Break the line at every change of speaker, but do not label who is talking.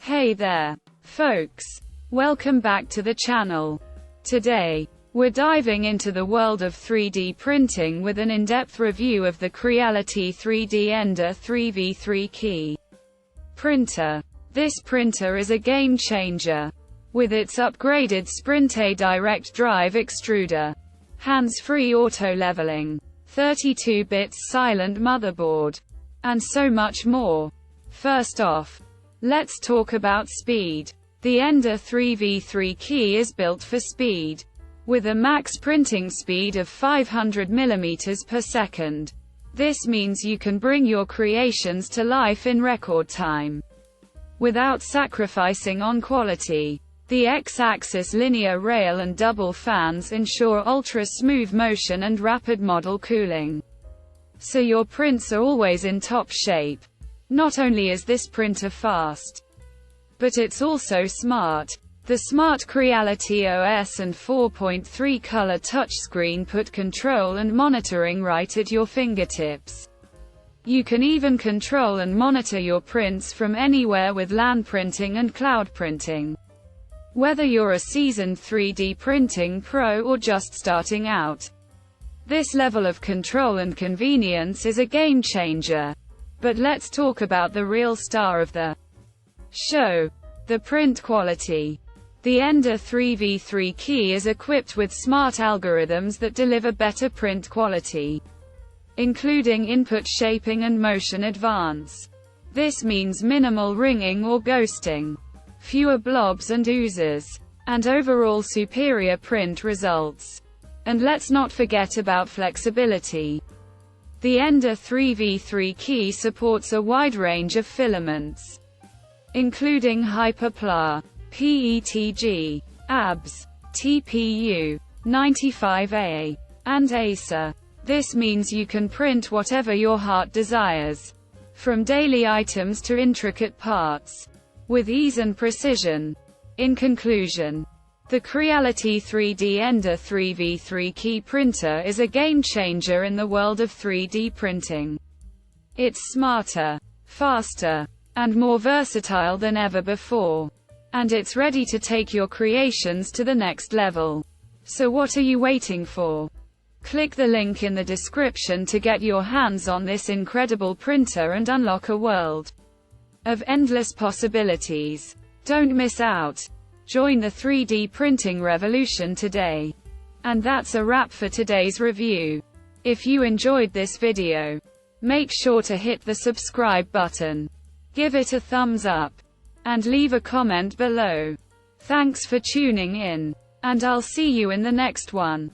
Hey there, folks. Welcome back to the channel. Today, we're diving into the world of 3D printing with an in-depth review of the Creality 3D Ender-3 v3 key printer. This printer is a game changer. With its upgraded Sprinte direct drive extruder, hands-free auto leveling, 32 bits silent motherboard, and so much more. First off, let's talk about speed. The Ender-3 v3 key is built for speed. With a max printing speed of 500 mm per second. This means you can bring your creations to life in record time, without sacrificing on quality. The X-axis linear rail and double fans ensure ultra-smooth motion and rapid model cooling, so your prints are always in top shape. Not only is this printer fast, but it's also smart. The smart Creality OS and 4.3 color touchscreen put control and monitoring right at your fingertips. You can even control and monitor your prints from anywhere with LAN printing and cloud printing. Whether you're a seasoned 3D printing pro or just starting out, this level of control and convenience is a game changer. But let's talk about the real star of the show, the print quality. The Ender-3 v3 key is equipped with smart algorithms that deliver better print quality, including input shaping and motion advance. This means minimal ringing or ghosting, fewer blobs and oozes, and overall superior print results. And let's not forget about flexibility. The Ender-3 v3 key supports a wide range of filaments, including Hyperpla, PETG, ABS, TPU, 95A, and Acer. This means you can print whatever your heart desires, from daily items to intricate parts, with ease and precision. In conclusion, the Creality 3D Ender-3 v3 key printer is a game changer in the world of 3D printing. It's smarter, faster, and more versatile than ever before. And it's ready to take your creations to the next level. So what are you waiting for? Click the link in the description to get your hands on this incredible printer and unlock a world of endless possibilities. Don't miss out. Join the 3D printing revolution today. And that's a wrap for today's review. If you enjoyed this video, make sure to hit the subscribe button, give it a thumbs up, and leave a comment below. Thanks for tuning in, and I'll see you in the next one.